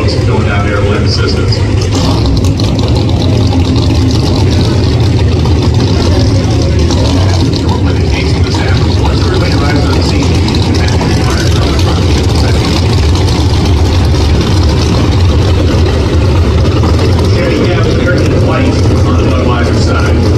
folks going down there to lend assistance. Normally, the case of this happens once everybody arrives on the scene. Chevy cab is very white on the Budweiser side.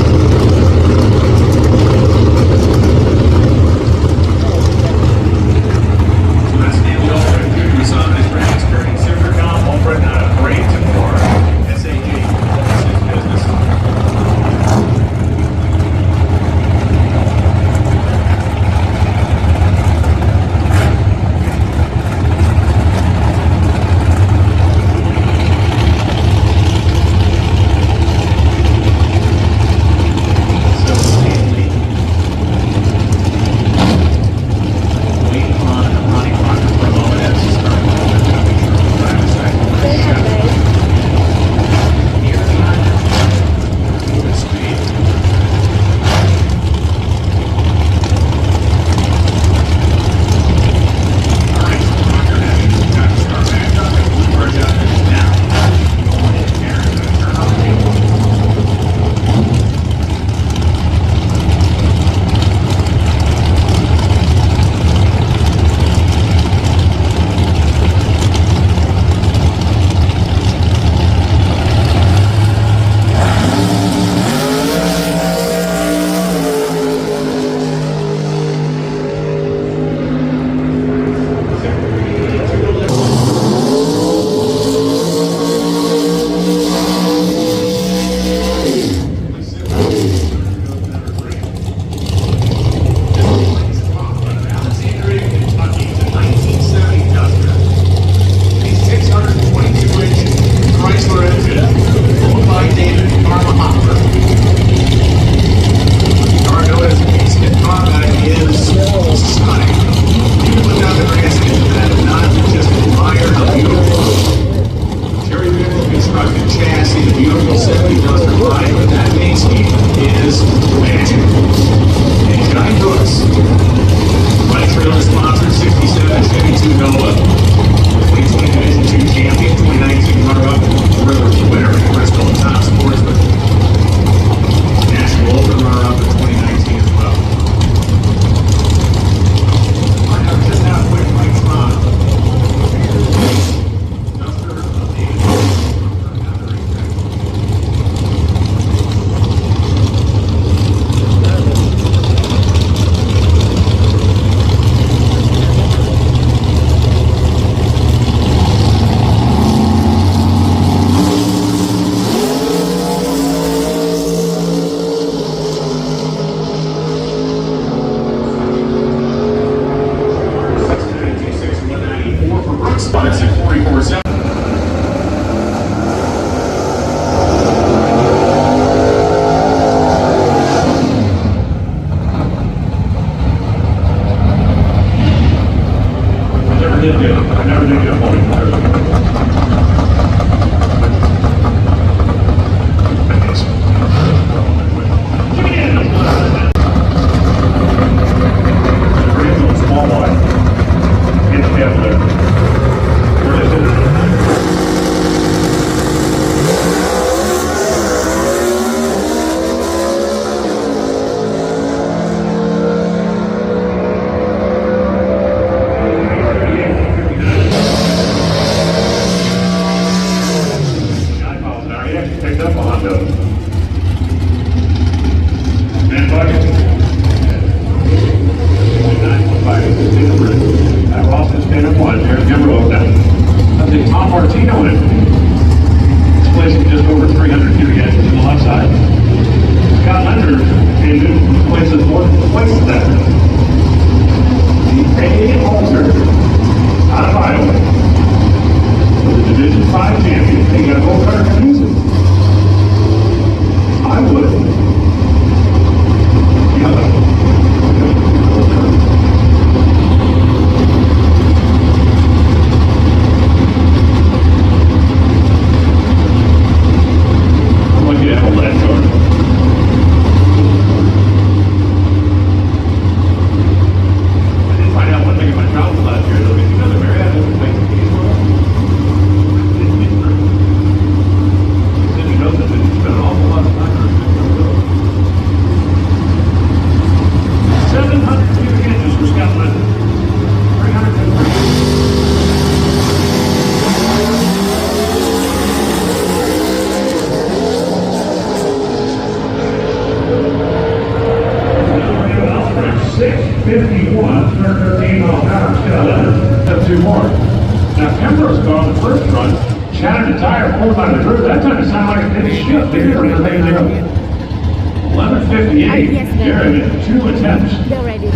11:58. Yes, Jared in 2 attempts. They're ready.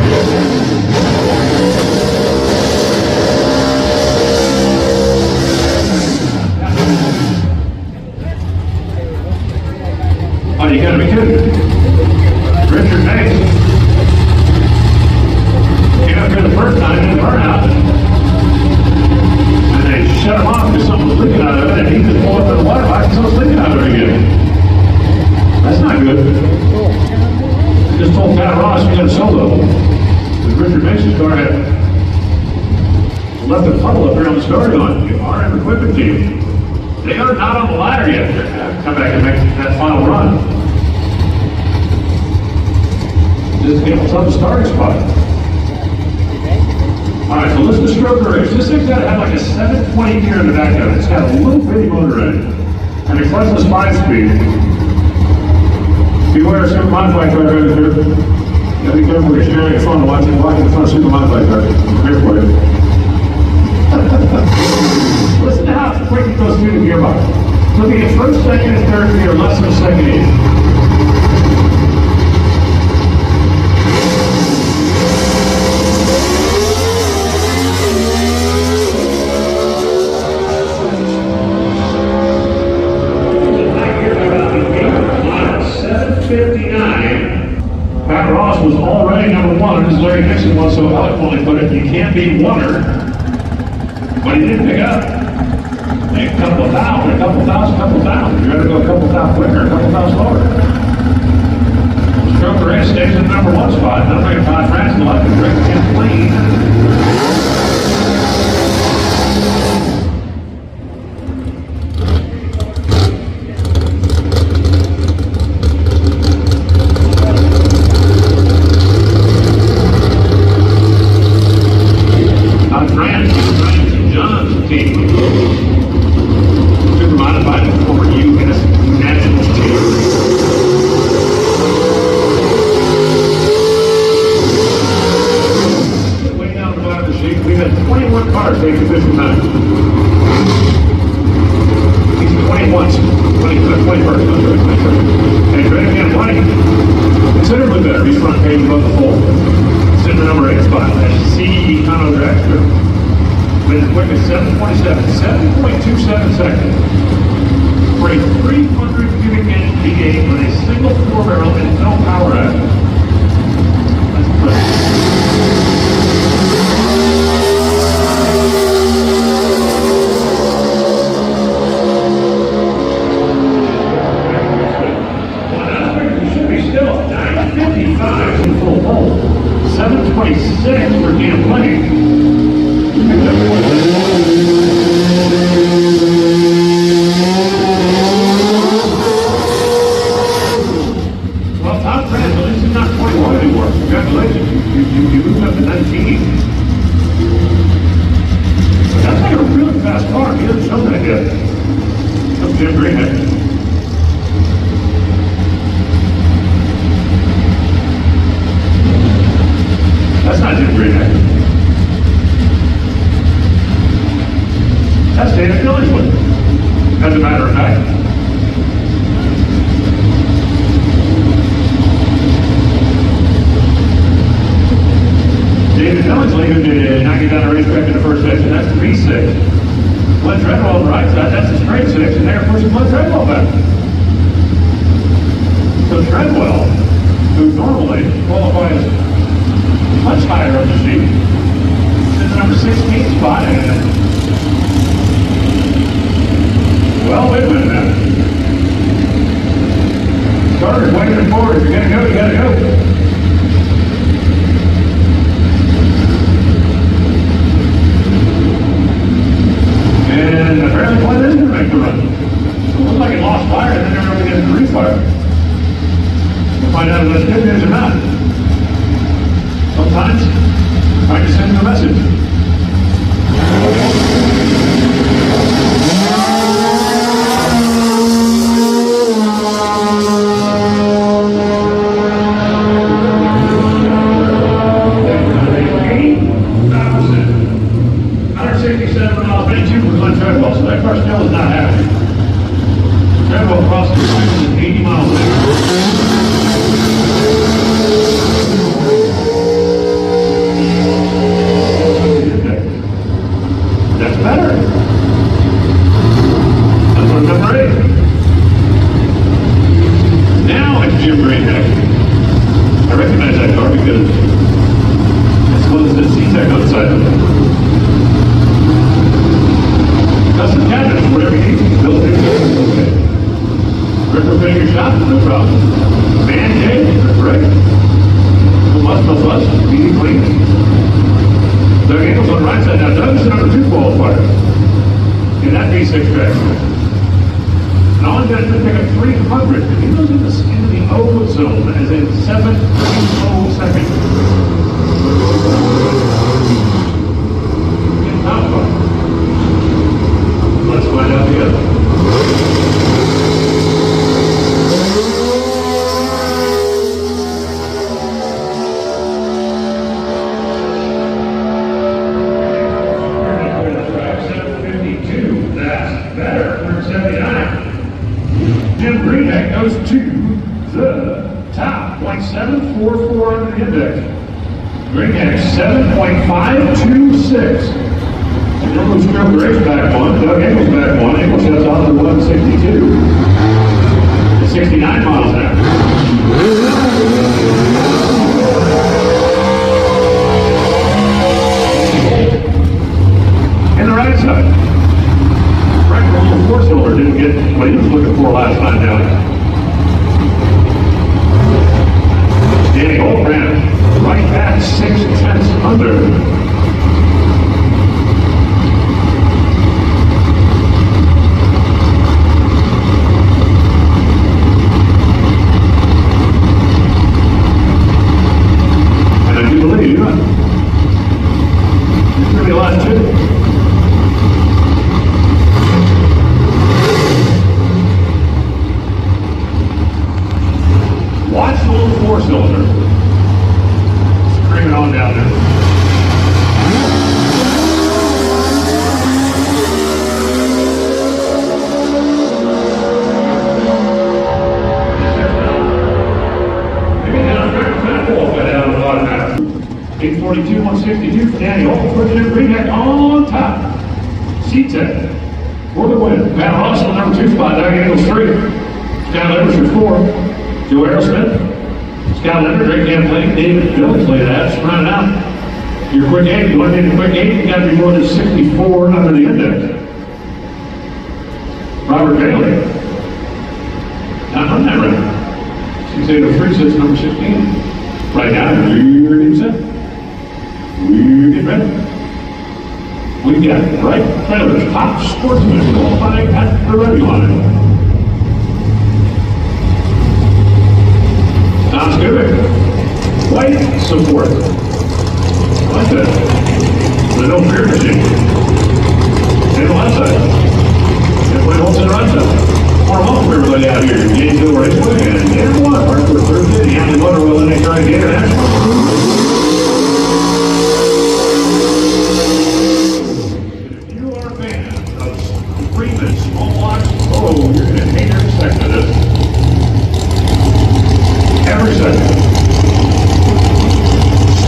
Oh, you gotta be kidding. Richard Mays. Came up here the first time in the burnout. And they shut him off because something was leaking out of it, and he just pulled up in the water pipe and something's leaking out of it again. That's not good. I just told Pat Ross we got a solo. With Richard Mason's car had left a puddle up here on the starting line. The RM equipment team. They are not on the ladder yet. They're going to come back and make that final run. Just get on the starting spot. All right, so listen to stroke race. This thing's got to have like a 720 gear in the back of it. It's got a little bitty motor in it. And a clutchless 5-speed. Beware of super modified car drivers here. You gotta be careful you're sharing your phone and watching the front of super modified car. Here for you. Listen to how quick it goes through the gearbox. Looking at first, second, and third gear, less than a second each. Pat Ross was already number 1, as Larry Nixon once so eloquently put it. You can't be oneer, but he didn't pick up. A couple of thousand, a couple thousand. You're going to go a couple thousand quicker, a couple thousand slower. Stroke race stays in the number 1 spot. Number 5, France, left and Rick Kathleen. Treadwell across the track at 80 miles an hour. That's better. That's what number 8. Now it's Jim Greenheck. I recognize that car because it's one that's the C-Tech on the side of it. Custom cabinets, whatever you need. Built in. Okay. Retrofitting your shop, no problem. Man cave, right? No fuss, easy clean. Doug Ingles on the right side. Now, Doug's the number 2 qualifier in that V6 track. And all he's got to do is pick up 300. He goes into the O zone as in 7.0 seconds. It's not fun. Let's find out the other. Jim Greenheck goes to the top, 0.744 under the index. Greenheck 7.526. Ingles drove the race back one, Doug Ingles back one. Ingles has on to 162. At 69 miles an hour. And the right side. Four-cylinder didn't get what he was looking for last time down. Danny Holtbrand right at 6/10 under. And I do believe it's going to be a lot too. Watch the little four-cylinder screaming on down there. Maybe now I'm qualified out of the bottom half. 842, 162 for Danny Holt, pushing in Greenheck on top. C-Tech for the win. Matt Ross on the number 2 spot, Doug Ingles 3. Scott Levers for 4. Joe Aerosmith, Scott Leonard, Drake Champlain, David Billingsley, that's running out. Your quick 8, you want to get a quick 8, you got to be more than 64 under the index. Robert Bailey, not on that round. 6803 says number 16. Right now, we're getting set. We're getting ready. We've got right trailers, top sportsman qualifying at the ready line. Sounds good. White support. I like that. The no fear machine. And the left side. Definitely holds in the right side. More welcome everybody out here. Gainesville Raceway and everyone. Mark for Thursday. The Andy Motorwell NHRA Gator-national. If you are a fan of screaming small blocks, oh, you're going to hate every second of this. Every second.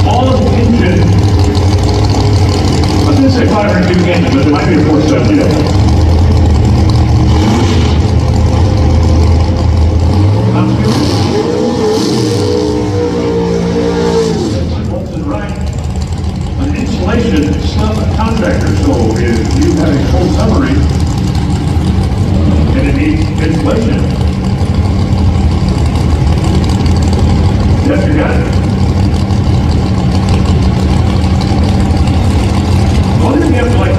Smallest engine. I was going to say 502 engine, but there might be a 470 up. Right. An insulation subcontractor, so if you have a cold submarine and it needs insulation, yes, you got it. Well, if you have to, like,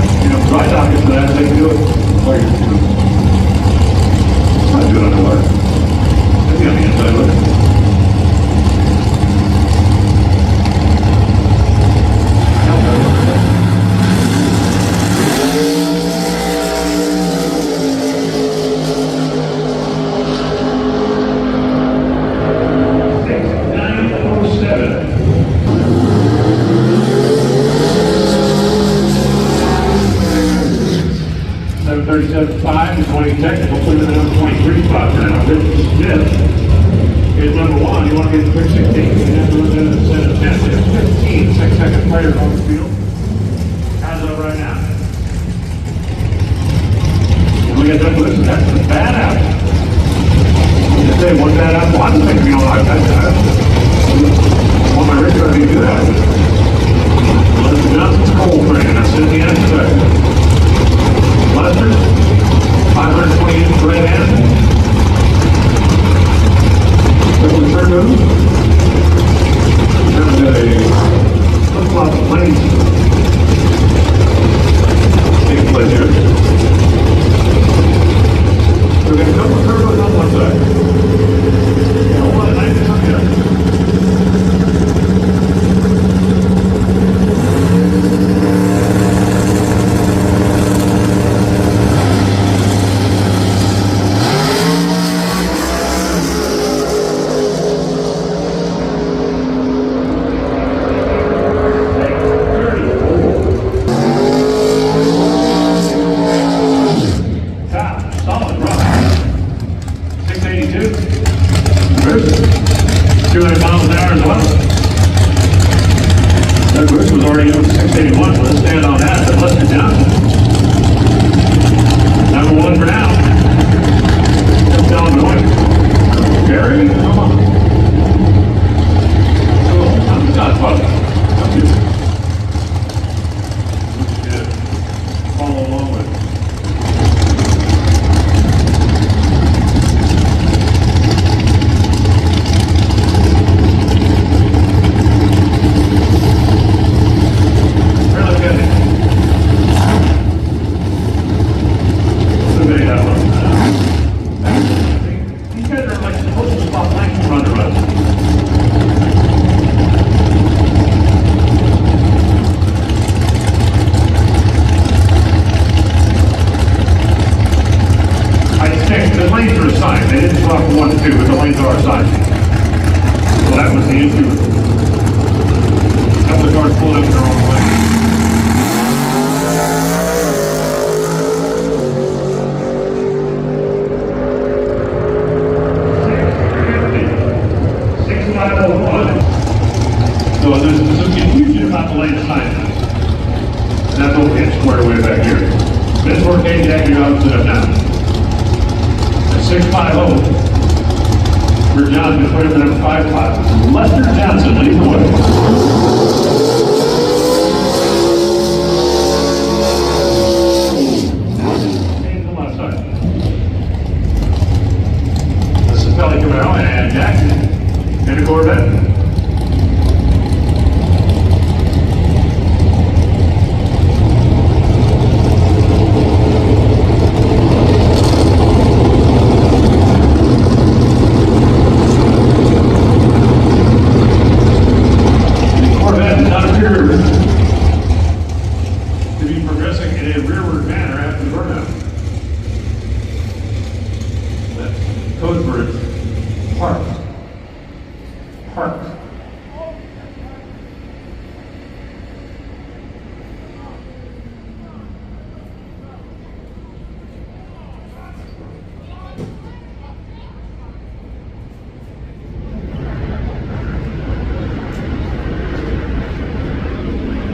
dry dock it for that, they can do it. Or you can do it. I'd do it underwater. That'd be on the inside of it. 37.5 is going technical, put him in the number 23 spot for now. Richard Smith is number 1. You want to get the quick 16, you have to look at the set of 10. There's 15 6-second players on the field. As of right now. And we got that listen, that's a bad out. Just say one bad out. Well, I don't think, you know, I want my Richard to do that. Lester Johnson's cold frame, that's in the end second. Lester, 520 inches right hand. Double turn move. Now got a flip-flop of lanes. Taking place here. So we've got a couple of turbos on one side. And a lot of nice on the other.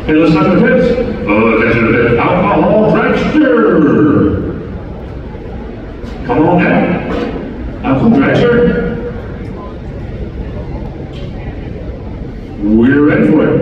Hey, let's not the pits. Oh, attention to the pit. Alcohol fracture. Come on now. Alcohol fracture. We're ready for it.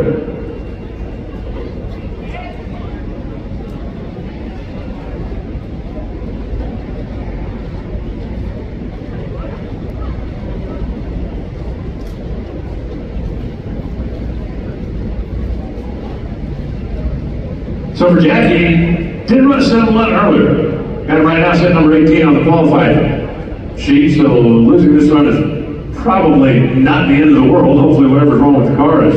So for Jackie, didn't run a 7-11 earlier. Got it right now, set number 18 on the qualified sheet. So losing this run is probably not the end of the world. Hopefully whatever's wrong with the car is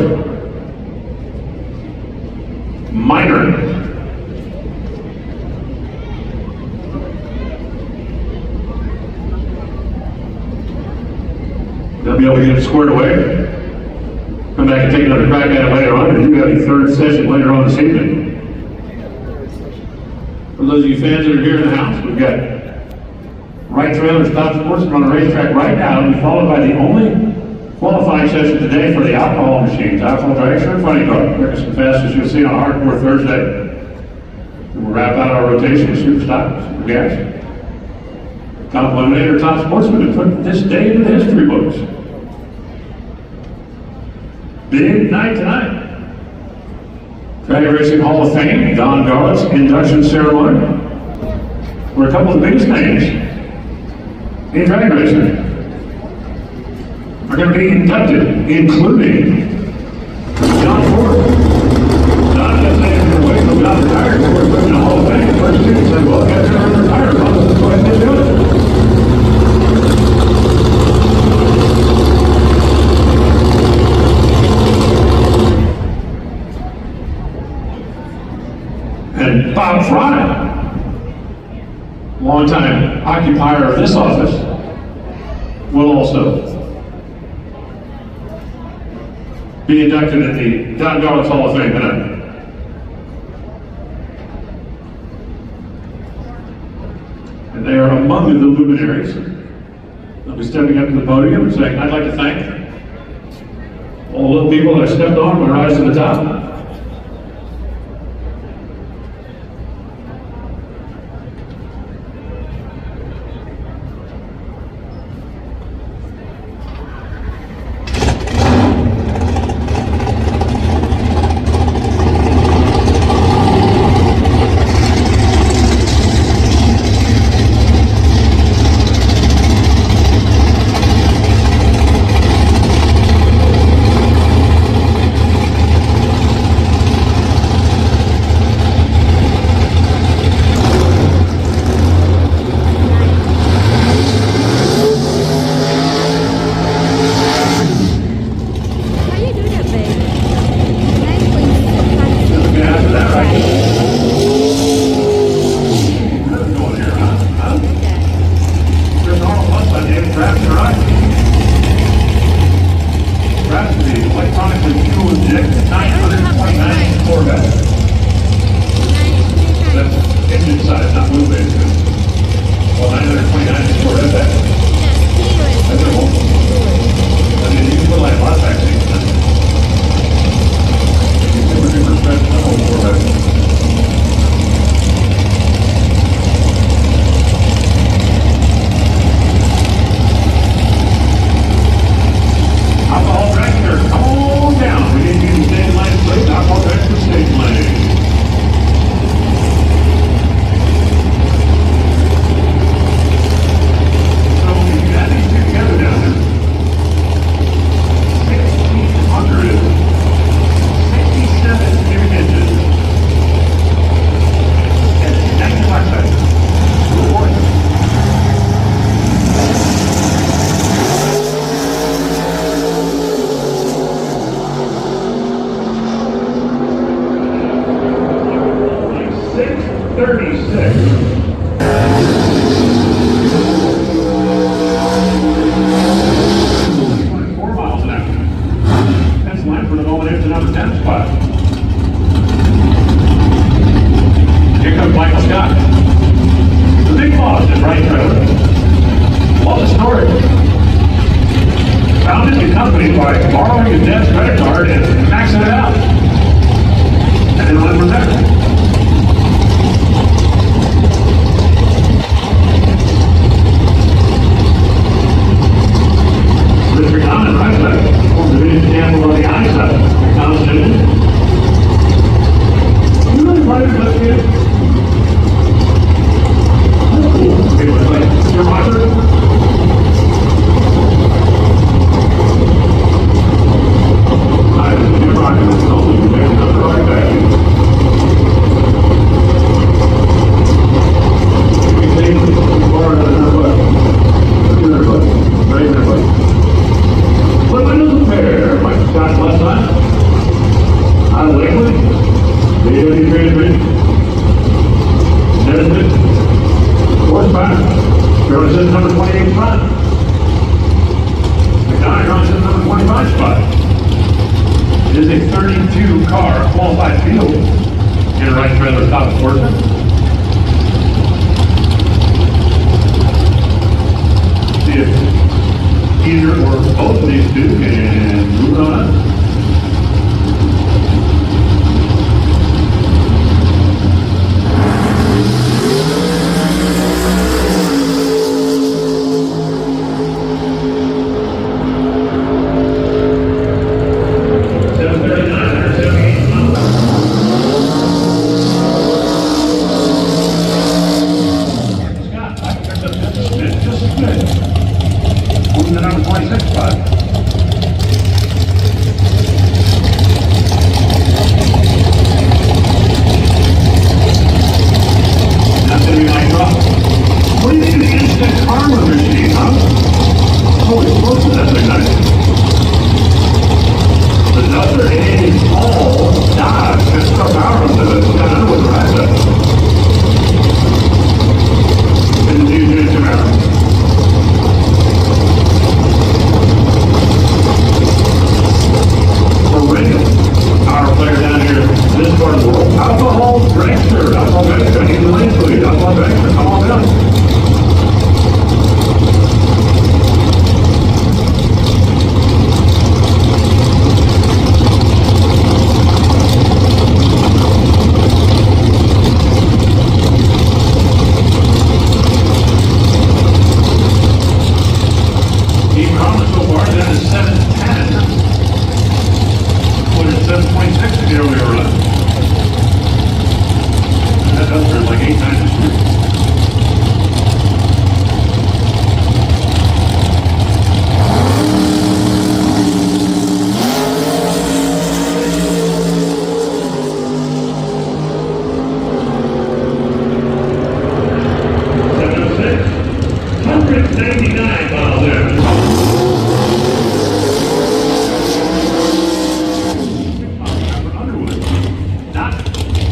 minor. They'll be able to get it squared away. Come back and take another crack at it later on. We do have a third session later on this evening. those of you fans that are here in the house, we've got right trailers, top sportsman on the racetrack right now. It'll be followed by the only qualifying session today for the alcohol machines. Alcohol drag and funny car. Quickest and fastest you'll see on a hardcore Thursday. And we'll wrap out our rotation with super stock, super gas. Top eliminator, top sportsman to put this day into the history books. Big night tonight. Drag Racing Hall of Fame, Don Garlett's induction ceremony, where a couple of the biggest names in drag racing are going to be inducted, including John Ford. John just saying he's away from John retired, so we're putting in the Hall of Fame. First student said, well, guys, you're going to retire, let's go ahead and do it. And Bob Fry, longtime occupier of this office, will also be inducted in the Don Garlett's Hall of Fame tonight. And they are among the luminaries. They'll be stepping up to the podium and saying, I'd like to thank all the little people that I stepped on when I rise to the top. either or both of these two can move on up. Moving to number 26 spot. That's going to be my drop. What do you think of the instant karma machine, huh? Holy smokes, that's a nice. Another A all dodge. That's the power of the gun with the right side. And the new units around. Our player down here in this part of the world. Alcohol Dragster. Alcohol Dragster. I need the lane for you. Alcohol Dragster. Come on down. Team Commerce so far down to 7-10. 7.6 to the earlier run. That Duster is like 8 times as quick.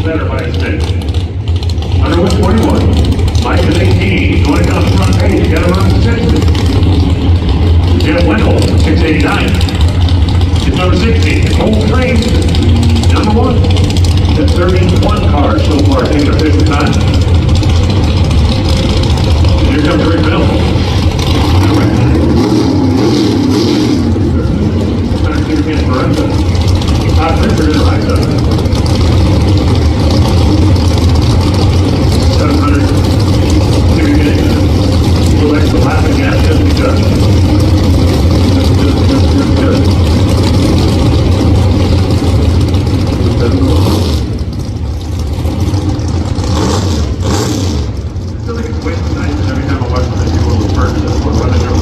Better by a stick. Underwood 21. Mike is 18. Going down the front page. Got to run to 60. Jeff Wendell, 689. It's number 16. Old Train, number 1. That's 31 cars so far taking a 50 time. Here comes Rick Bell. 160 kids for us. Top Richard in the right side. 700. Here we get go back to the lap and gas just because. I feel like it's wasting time every time I watch the video of the person that's running their own.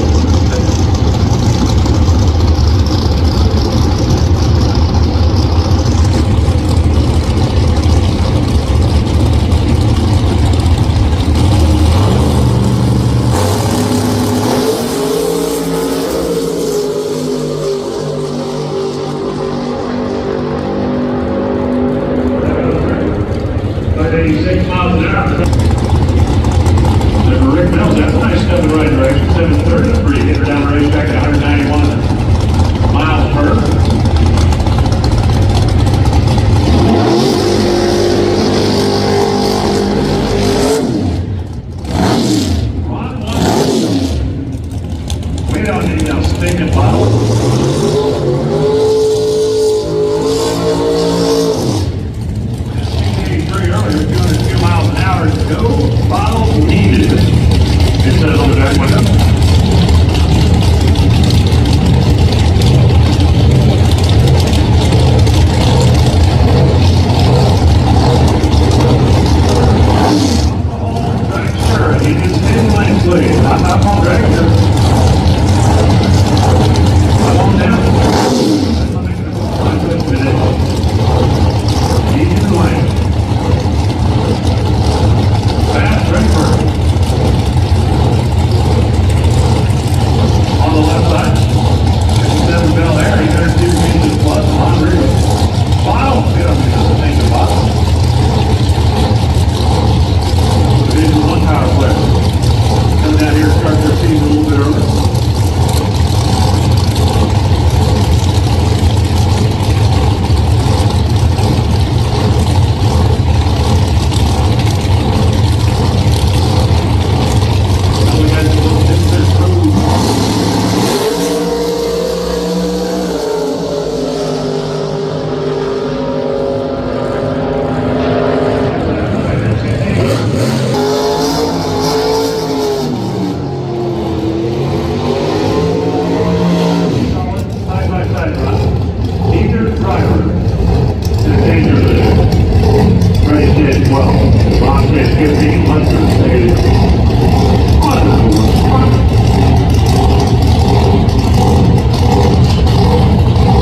It's 1500.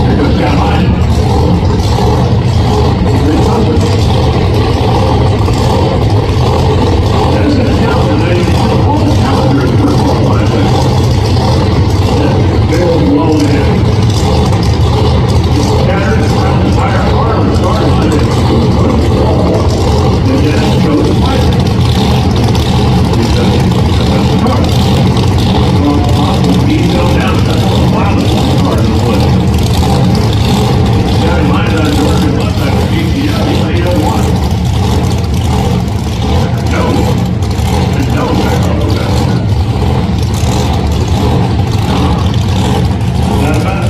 There goes Caroline. That's an announcement. They all the calendar is for qualifying. Very low in. Scattered around the entire farm and started Monday. And then goes to fight. That's the car. He's going down. That's all the violence on the car in the wood. Got in mind that Georgia left that GTO. He don't want it. No. No, back over that. Not bad.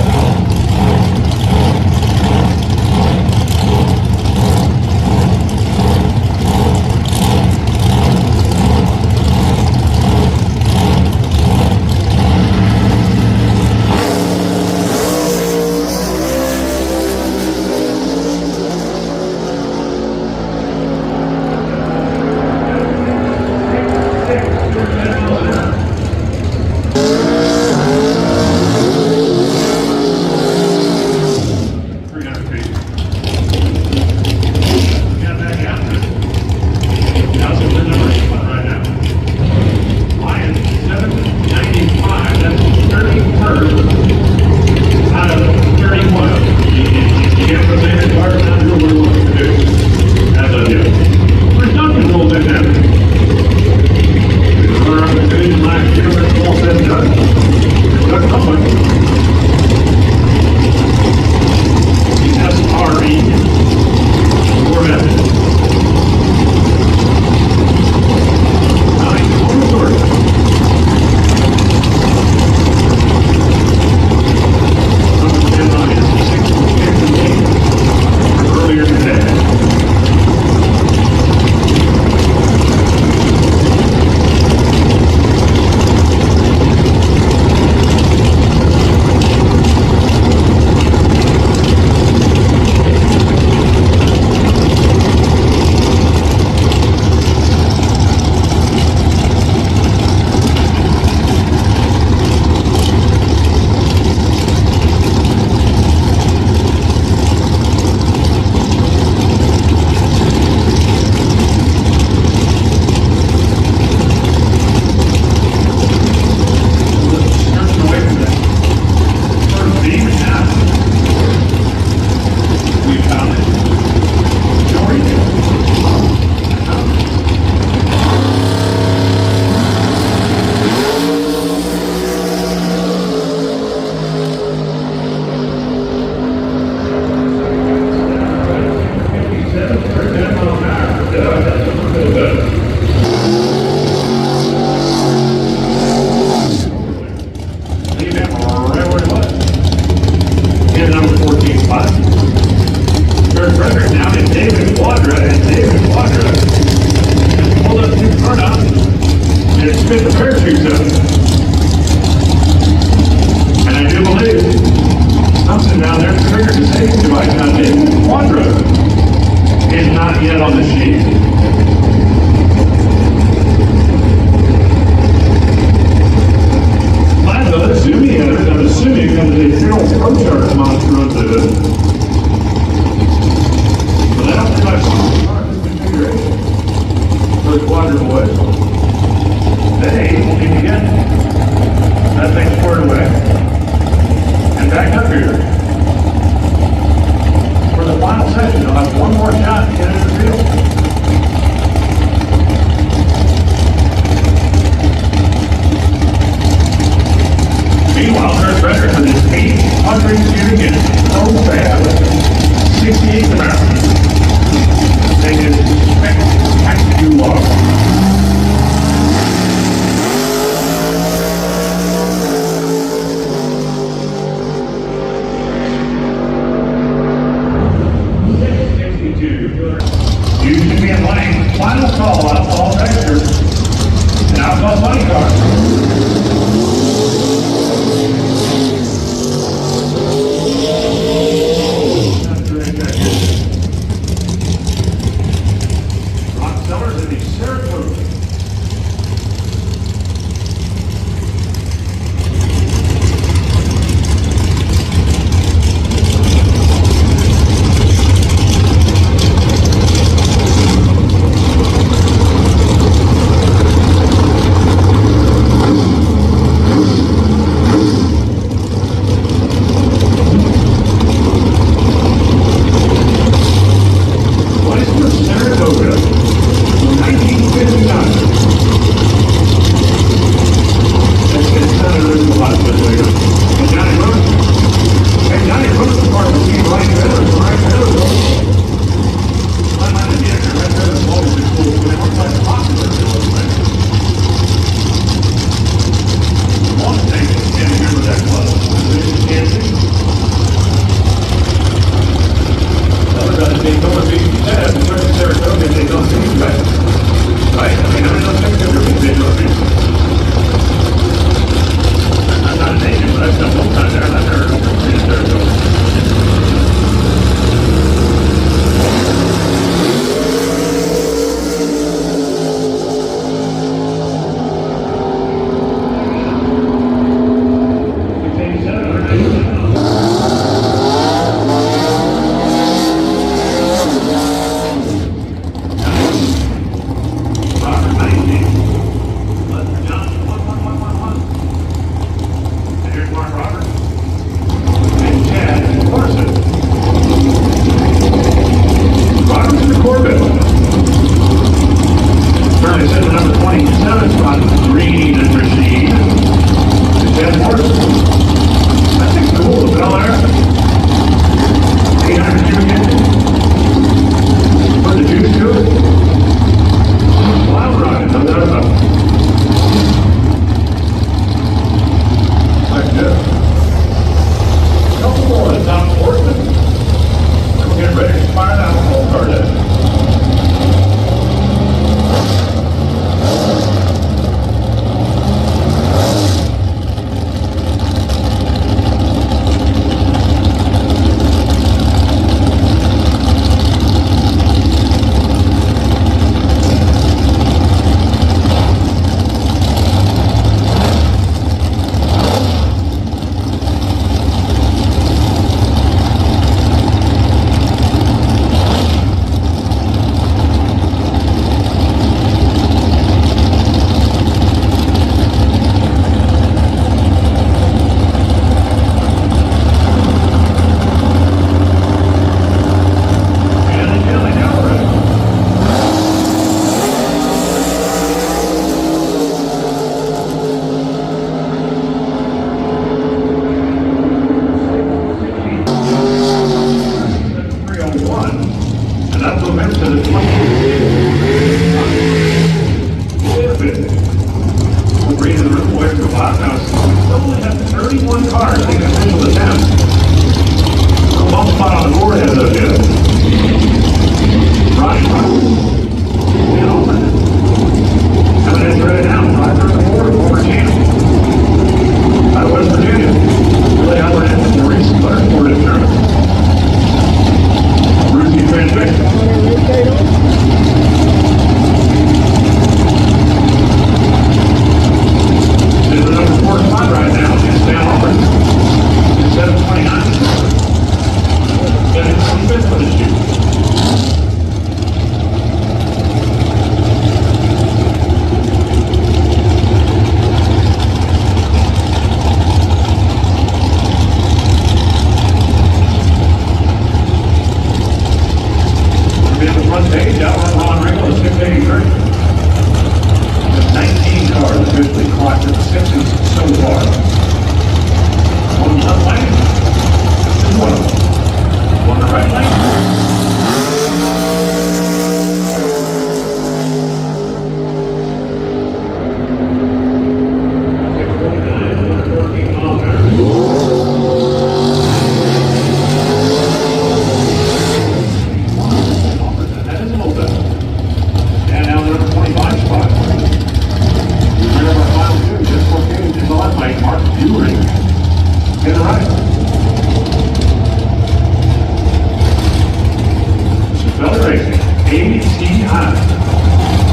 behind.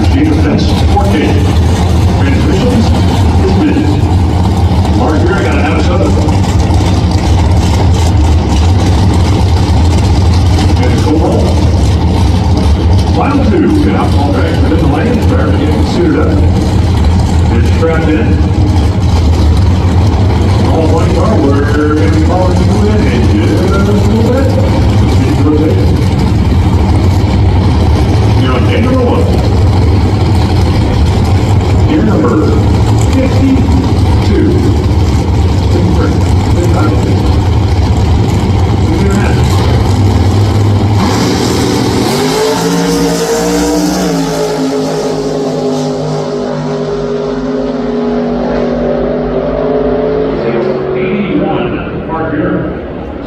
Machine defense, 14. Transmissions is business. Mark here, I gotta have a southern. And it's overall. Final 2, get out, all back within the lane, driver getting suited up. It's strapped in. All one car, we're going to be following you in just a little bit. Keep rotating. You're on day number 1. Gear number 52. Good time. Look at that.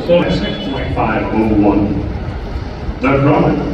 So 6.501. That's right.